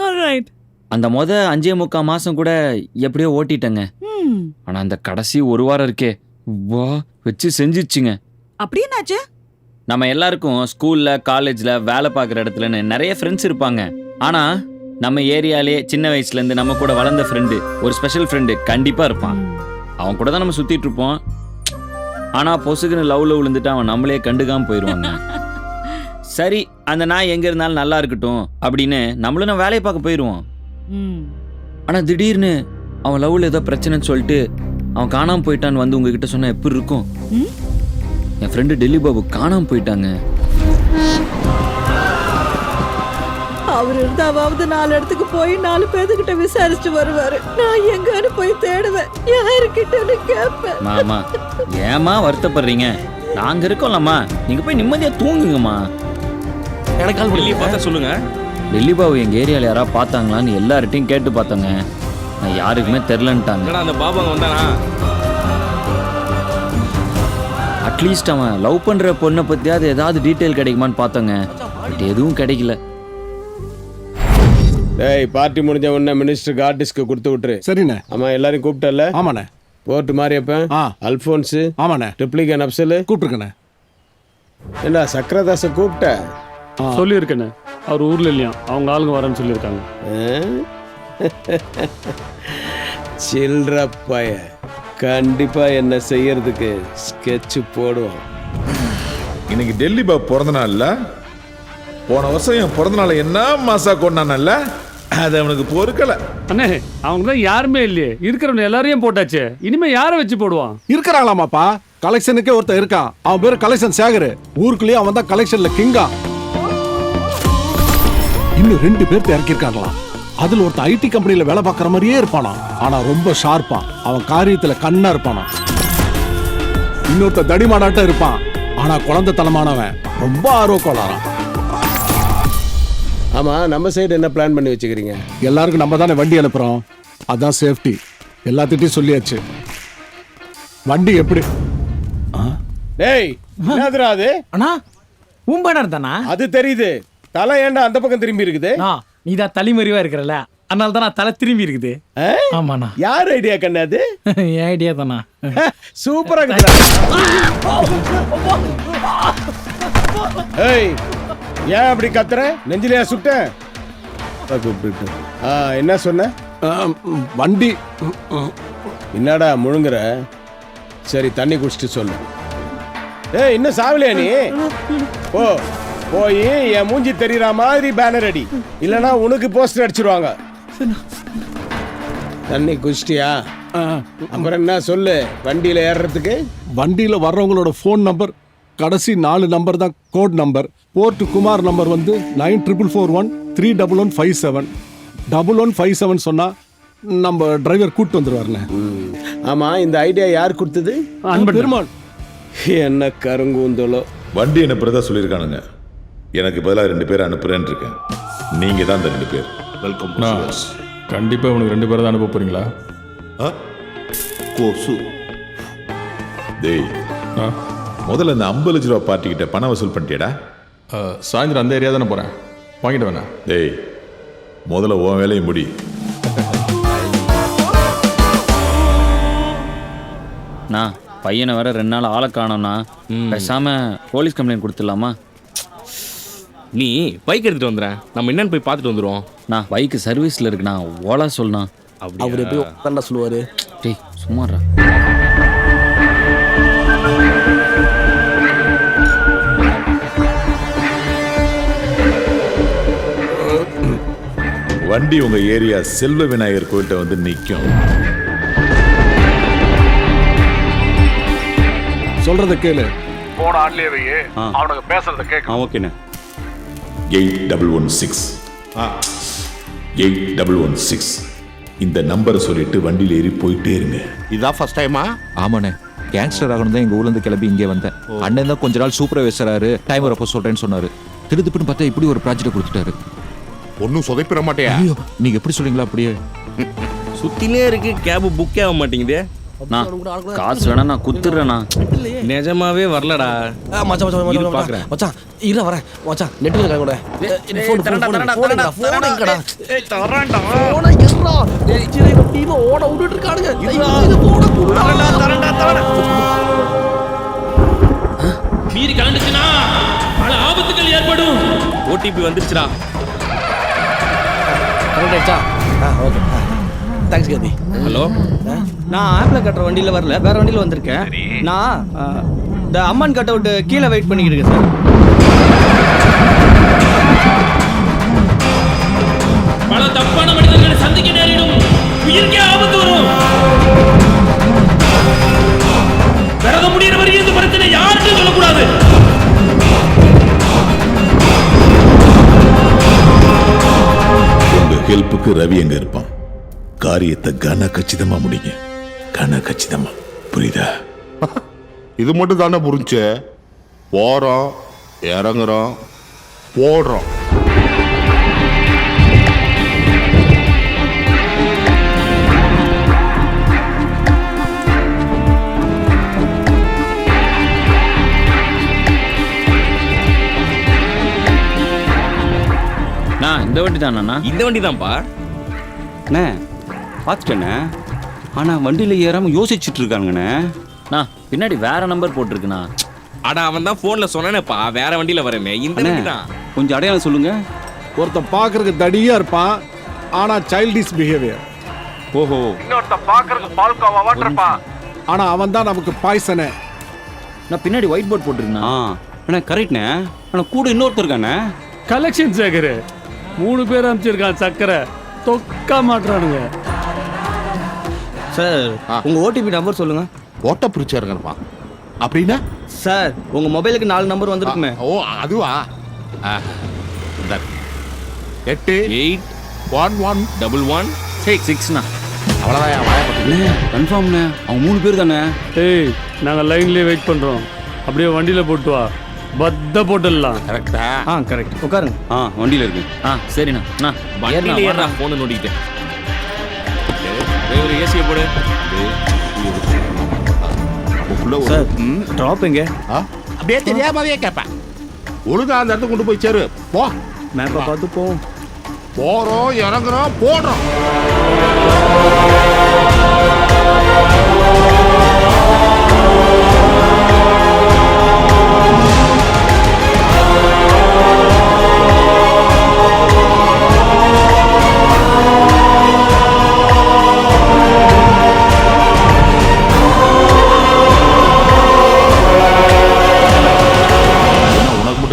Alright. அந்த 5.25 மாசம் கூட எப்படியோ ஓட்டிட்டேங்க. ஆனா அந்த கடைசி ஒரு வாரம் இருக்கே, வா வச்சு செஞ்சிச்சுங்க. அப்படி என்னாச்சு? நம்ம எல்லாருக்கும் ஸ்கூல்ல காலேஜ்ல வேலை பார்க்குற இடத்துலன்னு நிறைய ஃப்ரெண்ட்ஸ் இருப்பாங்க. ஆனா நம்ம ஏரியாலே சின்ன வயசுல இருந்து நம்ம கூட வளர்ந்த ஃப்ரெண்டு, ஒரு ஸ்பெஷல் ஃப்ரெண்டு கண்டிப்பா இருப்பான். அவன் கூட தான் நம்ம சுத்திட்டு இருப்போம். ஆனா பொசுக்குன்னு லவ்ல விழுந்துட்டு அவன் நம்மளே கண்டுக்காம போயிடுவாங்க. சரி அந்த நாய் எங்க இருந்தாலும் நல்லா இருக்கட்டும் அப்படின்னு நம்மளும் நான் வேலையை பார்க்க போயிடுவோம். ஆனா திடீர்னு அவன் லவ்ல ஏதோ பிரச்சனைன்னு சொல்லிட்டு அவன் காணாம போயிட்டான்னு வந்து உங்ககிட்ட சொன்னா எப்படி இருக்கும்? என் ஃப்ரெண்டு டெல்லி பாபு காணாம போயிட்டாங்க. அவர் இருந்தாவது 4 இடத்துக்கு போய் 4 பேர்கிட்ட விசாரிச்சுட்டு வருவாரு. நான் எங்கன்னு போய் தேடுவேன், யாருக்கிட்டன்னு கேட்பேன். மாமா ஏமா வருத்தப்படுறீங்க? நாங்க இருக்கோம்லம்மா, நீங்க போய் நிம்மதியா தூங்குங்கம்மா. எனக்கு கால் பண்ணி பார்த்தா சொல்லுங்க. டெல்லி பாபு எங்க ஏரியால யாராவது பார்த்தாங்களான்னு எல்லார்ட்டையும் கேட்டு பார்த்தாங்க. நான் யாருக்குமே தெரிலன்ட்டாங்க. அந்த பாபாங்க வந்தானா? அட்லீஸ்ட் அவன் லவ் பண்ற பொண்ணை பத்தியாவது ஏதாவது டீட்டெயில் கிடைக்குமான்னு பார்த்தோங்க. பட் எதுவும் கிடைக்கல. டேய் பார்ட்டி முடிஞ்ச உடனே மினிஸ்டருக்கு ஆர்டிஸ்ட்க்கு கொடுத்து விட்டுரு. சரிண்ணே. ஆமா எல்லாரையும் கூப்பிட்டல? ஆமாண்ணே. போர்ட் மாரியப்பன், அல்போன்ஸ், ஆமாண்ணே, ட்ரிப்ளிகன் அப்சல் கூப்பிட்டுருக்கண்ணே. என்ன சக்கரதாச கூப்பிட்ட? சொல்லியிருக்கேண்ணே, அவர் ஊர்ல இல்லையா, அவங்க ஆளுங்க வரேன்னு சொல்லியிருக்காங்க. சில்ற பைய கண்டிப்பா என்ன செய்யறதுக்கு ஸ்கெட்ச் போடுவான். இன்னைக்கு டெல்லி பாபு பிறந்த நாள்ல, போன வருஷம் என் பிறந்த நாளை என்ன மாசா கொண்டானல்ல, அது அவனுக்கு பொறுக்கல. அண்ணே அவங்க தான் யாருமே இல்லையே, இருக்கிறவங்க எல்லாரையும் போட்டாச்சு, இனிமே யாரை வச்சு போடுவான்? இருக்கிறாங்களாமாப்பா, கலெக்ஷனுக்கே ஒருத்தர் இருக்கான். அவன் பேரு கலெக்ஷன் சேகர். ஊருக்குள்ளேயே அவன் தான் கலெக்ஷன்ல கிங்கா. இன்னும் 2 பேர் இறக்கிருக்காங்களாம். அதுல ஒருத்தர் ஐடி கம்பெனில வேலை பார்க்கற மாதிரியே இருப்பானா, ஆனா ரொம்ப ஷார்ப்பா, அவன் காரியத்துல கண்ணா இருப்பானா. இன்னொருத்த தடிமாடாட்டம் இருப்பான், ஆனா குழந்தை தனமானவன், ரொம்ப ஆர்வக்கோளாரான். ஆமா நம்ம சைடு என்ன பிளான் பண்ணி வச்சுக்கிறீங்க? எல்லாருக்கும் நம்ம தானே வண்டி அனுப்புறோம், அதான் சேஃப்டி. எல்லாத்திட்டையும் சொல்லியாச்சு. வண்டி எப்படி? டேய் என்னதுடா அது? அண்ணா உம்பனர் தானா? அது தெரியுது. தலை ஏண்டா அந்த பக்கம் திரும்பி இருக்குது? நீ தான் தலைமறைவா இருக்கிறல்ல, அதனால தான் தலை திரும்பி இருக்குது. ஆமாண்ணா. யார் ஐடியா கண்ணு அது? என் ஐடியா தானா? சூப்பரா இருக்குடா. ஏய் ஏன் அப்படி கத்துற? நெஞ்சிலையா சுட்ட? என்ன சொன்ன? வண்டி. என்னடா முழுங்குற? சரி தண்ணி குடிச்சிட்டு சொல்லு. ஏய் இன்னும் சாவலையா நீ? ஓ போய் என் மூஞ்சி தெரியற மாதிரி பேனர் அடி, இல்லனா உனக்கு போஸ்டர் அடிச்சிருவாங்க. தண்ணி குடிச்சிட்டியா? அப்புறம் என்ன சொல்லு வண்டியில ஏறுறதுக்கு? வண்டியில வர்றவங்களோட ஃபோன் நம்பர் கடைசி 4 நம்பர் தான் கோட் நம்பர். போர்ட் குமார் நம்பர் வந்து 9441311157. 1157 சொன்னா நம்ம டிரைவர் கூட்டு வந்துருவாருண்ணே. ஆமா இந்த ஐடியா யார் கொடுத்தது? பெருமாள். என்ன கருங்கூந்தலோ. வண்டி அனுப்புறதா சொல்லியிருக்கானுங்க. எனக்கு பதிலாக 2 பேர் அனுப்புறேன்னு இருக்கேன். நீங்க தான் அந்த 2 பேர். வெல்கம். கண்டிப்பா உனக்கு 2 பேரை தான் அனுப்ப போறீங்களா? கோசு டேய், முதல்ல இந்த 50 லட்ச ரூபா பார்ட்டி கிட்ட பணம் வசூல் பண்ணிட்டியடா? சாயந்தரம் அந்த ஏரியா தானே போறேன், வாங்கிட்டு வேணா. டேய் முதல்ல உன் வேலையை முடி. நான் பையனை வேற 2 நாள் ஆளை காணோம்னா பேசாம போலீஸ் கம்ப்ளைண்ட் கொடுத்துடலாமா? நீ பைக் எடுத்துட்டு வந்துறேன், நம்ம என்னன்னு போய் பார்த்துட்டு வந்துடுவோம். நான் பைக்கு சர்வீஸ்ல இருக்குண்ணா, ஓலா சொல்லணா. அவர் எப்படி உட்காந்தா சொல்லுவாரு? டேய் சும்மாறா. வண்டி உங்க ஏரியா செல்வ விநாயகர் கோயில்கிட்ட வந்து நிற்கும். சொல்றத கேளு. போன ஆட்லயே வையே, அவனுக்கு பேசுறத கேட்க. ஓகேண்ணே. 8116 8116 இந்த நம்பரை சொல்லிட்டு வண்டியில் ஏறி போயிட்டே இருங்க. இதான் ஃபர்ஸ்ட் டைமா? ஆமாண்ணே, கேங்ஸ்டர் ஆகணும் தான் எங்கள் ஊர்லேருந்து கிளம்பி இங்கே வந்தேன். அண்ணன் தான் கொஞ்ச நாள் சூப்பர்வைசராரு, டைம் வரப்போ சொல்கிறேன்னு சொன்னார். திருதுப்புன்னு பார்த்தா இப்படி ஒரு ப்ராஜெக்ட் கொடுத்துட்டாரு. ஒன்றும் சொதைப்பிட மாட்டேயா? ஐயோ நீங்கள் எப்படி சொல்றீங்களா? அப்படியே சுத்தினே இருக்கு, கேப் புக்கே ஆக மாட்டேங்குது. நான் காசு வேணா நான் குத்துறேண்ணா. நிஜமாவே வரலடா. இரு பாக்குறேன். மச்சான் இரு வரேன் மச்சான் நெட்ல இருக்க கூட மீறி கலந்துச்சுனா பல ஆபத்துகள் ஏற்படும். ஓடிபி வந்துருச்சுடா. ஓகே தேங்க்ஸ் கதி. ஹலோ, நான் ஆப்பிள் கட்டுற வண்டியில் வரல, வேற வண்டியில் வந்திருக்கேன். நான் இந்த அம்மன் கட் அவுட் கீழே வெயிட் பண்ணிக்கிட்டு இருக்கேன் சார். பல தப்பான மனிதர்களை சந்திக்க நேரிடும். உயிருக்கே ஆபத்து வரும். விரதம் முடிகிற வரையும் இந்த பிரச்சனை யாருக்கும் சொல்லக்கூடாது. உங்க ஹெல்ப்புக்கு ரவி எங்க இருப்பான். காரியத்தை கன கச்சிதமா முடிங்க. கன கச்சிதமா, புரியுதா? இது மட்டும் தானே புரிஞ்சு. போறோம், இறங்குறோம், போடுறோம். நான் இந்த வண்டி தானண்ணா? இந்த வண்டி தான்ப்பா. அண்ணே பார்த்துட்டேண்ணே, ஆனால் வண்டியில் ஏறாமல் யோசிச்சுட்டு இருக்காங்கண்ணே. நான் பின்னாடி வேற நம்பர் போட்டிருக்குண்ணா. அட அவன் தான் போன்ல சொன்னானேப்பா, வேற வண்டியில வரமே. இந்த வண்டி தான். கொஞ்சம் அடையாளம் சொல்லுங்க. ஒருத்தன் பார்க்கறதுக்கு தடியா இருப்பான், ஆனா சைல்டிஷ் பிஹேவியர். ஓஹோ, இன்னொருத்த பாக்குறதுக்கு பால்கோவா இருப்பான். ஆனா அவன் தான் நமக்கு பாய்சனே. நான் பின்னாடி ஒயிட் போர்ட் போட்டிருக்கேண்ணா. அண்ணா கரெக்ட்ண்ணே, ஆனால் கூட இன்னொருத்தர் இருக்காண்ணே. கலெக்ஷன் சேகர் 3 பேர் அமைச்சிருக்கான். சக்கரை தொக்கா மாட்டுறானுங்க. சார் உங்கள் ஓடிபி நம்பர் சொல்லுங்க. ஓட்ட பிரிச்சா இருப்பான். அப்படின்னா சார் உங்கள் மொபைலுக்கு 4 நம்பர் வந்திருக்குமே. ஓ அதுவா? 88111166ண்ணா. அவ்வளவுதான் வாயப்பட்டு. கன்ஃபார்ம்ண்ணே, அவங்க 3 பேர் தானே. ஏய், நாங்கள் லைன்லேயே வெயிட் பண்ணுறோம். அப்படியே வண்டியில் போட்டு வா, பத்த போட்டுடலாம். கரெக்டா? கரெக்ட். உட்காருங்க. வண்டியில் இருக்கு. சரிண்ணா. நான் வண்டியில ஏறா போன் நோண்டிட்டேன். ஒரு ஏசியை போடு. சார் ட்ராப் எங்க? அப்படியே தெரியாமவே கேட்பேன். ஒழுங்கா அந்த இடத்துக்கு கொண்டு போய் சேரு. போ. மேப்பை பார்த்து போவோம். போறோம், இறங்குறோம், போடுறோம்.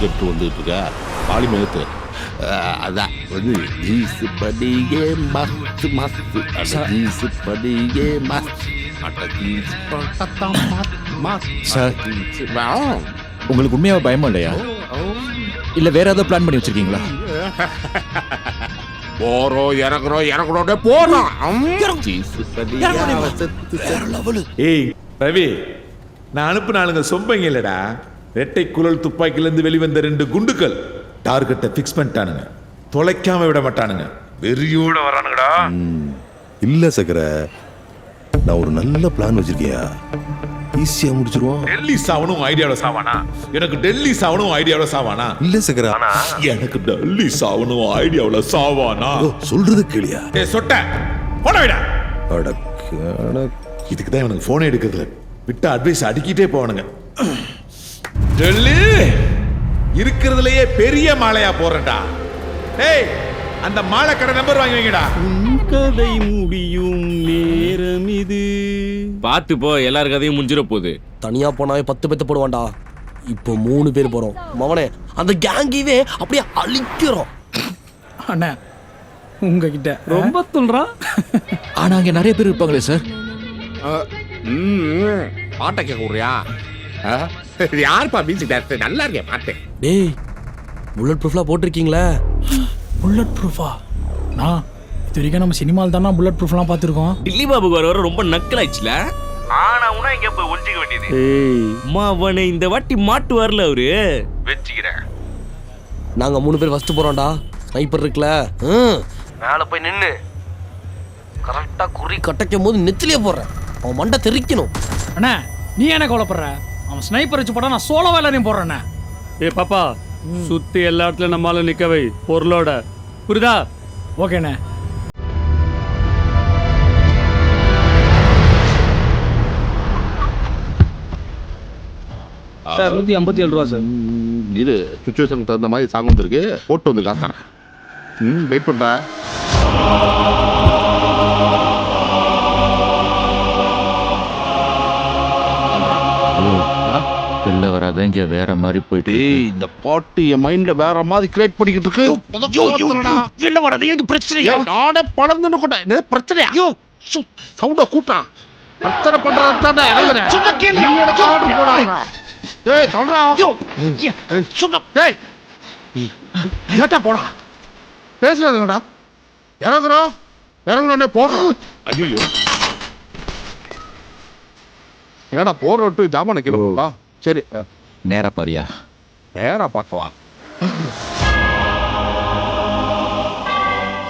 கெட்டு வந்துட்டு இருக்க பாலி மேத்து. அதான் வந்து ஜீசு படியே மஸ்து மஸ்து. ஜீசு படியே மஸ்து. சார் உங்களுக்கு உண்மையாக பயமா இல்லையா? இல்ல வேற ஏதாவது பிளான் பண்ணி வச்சிருக்கீங்களா? போறோம், இறங்குறோம், போறோம். ஜீசு படியே. ஏய் ரவி, நான் அனுப்புன ஆளுங்க சொம்பங்க இல்லடா. ரெட்டை குழல் துப்பாக்கிலேருந்து வெளிவந்த 2 குண்டுகள் டார்கெட்டை ஃபிக்ஸ் பண்ணிட்டானுங்க. தொலைக்காம விட மாட்டானுங்க. வெறியோட வரானுங்கடா. இல்ல சக்கர, நான் ஒரு நல்ல பிளான் வச்சிருக்கியா. ஈஸியா முடிச்சிருவோம். டெல்லி சாவனும் ஐடியாவோட சாவானா? எனக்கு டெல்லி சாவனும் ஐடியாவோட சாவானா? இல்ல சக்கர, எனக்கு டெல்லி சாவனும் ஐடியாவோட சாவானா? சொல்றது கேளியா. ஏய் சொட்ட போட விடா. அடக்கான இதுக்கு தான் எனக்கு போனே எடுக்கிறதுல. விட்ட அட்வைஸ் அடிக்கிட்டே போவானுங்க. டெல்லி இருக்கிறதுலயே பெரிய மாலையா போறேன்டா. டேய், அந்த மாலை கடை நம்பர் வாங்கி வைங்கடா. கதை முடியும் நேரம் இது. பார்த்து போ, எல்லார் கதையும் முடிஞ்சிட போகுது. தனியா போனாவே 10 பேத்து போடுவான்டா. இப்போ 3 பேர் போறோம். மவனே அந்த கேங்கிவே அப்படியே அழிக்கிறோம். அண்ணா உங்ககிட்ட ரொம்ப துள்றான். ஆனா அங்க நிறைய பேர் இருப்பாங்களே சார். பாட்டை கேட்க விடுறியா? யாருப்பா மியூசிக் டைரக்டர்? நல்லா இருக்கேன் பாட்டு. டேய் புல்லட் ப்ரூஃப்லாம் போட்டிருக்கீங்களே. புல்லட் ப்ரூஃபா? நான் இது வரைக்கும் நம்ம சினிமாவில் தானே புல்லட் ப்ரூஃப்லாம் பார்த்துருக்கோம். டில்லி பாபுக்கு வர ரொம்ப நக்கலாச்சுல. ஆனா உனா இங்க போய் ஒளிஞ்சிக்க வேண்டியது. ஏய் அவனை இந்த வாட்டி மாட்டு வரல அவரு. வெச்சிக்கிறேன். நாங்க 3 பேர் ஃபர்ஸ்ட் போறோம்டா. ஸ்னைப்பர் இருக்குல, மேல போய் நின்னு கரெக்டா குறி கட்டைக்கும் போது நெத்திலே போடுறேன். அவன் மண்டை தெரிக்கணும். அண்ணா நீ என்ன கவலைப்படுற? அவன் ஸ்னைப்பர் வச்சு போட்டா நான் சோலோ வேலையும் போடுறேண்ணே. ஏ பாப்பா சுத்தி எல்லா இடத்துலயும் நம்மளால நிக்க வை பொருளோட, புரியுதா? ஓகேண்ணே. சார் 157 ரூபா சார். இது சுச்சுவேஷனுக்கு தகுந்த மாதிரி சாங் வந்துருக்கு, போட்டு வந்து காசுறேன். வெயிட் பண்ணுறேன். வெளில வராத, இங்க வேற மாதிரி போயிட்டு இந்த பாட்டு என் மைண்ட்ல வேற மாதிரி கிரியேட் பண்ணிக்கிட்டு இருக்கு. வெளில வராது எனக்கு பிரச்சனை. நானே பழந்துன்னு கூட பிரச்சனையா? சவுண்ட கூட்டான் பிரச்சனை பண்றதுதான் இறங்குறேன். ஏய் சொல்றா. கேட்டா போடா, பேசுறதுங்கடா. இறங்குறோம், இறங்குறோன்னே போடுறோம். ஐயோ ஏடா போற விட்டு ஜாமான் நிக்கிறோம்ப்பா. சரி நேரா பாரியா? நேரா பார்க்கவா?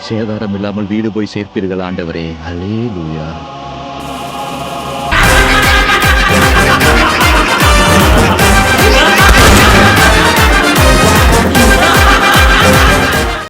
சேதாரம் இல்லாமல் வீடு போய் சேர்ப்பீர்கள் ஆண்டவரே. அல்லேலூயா.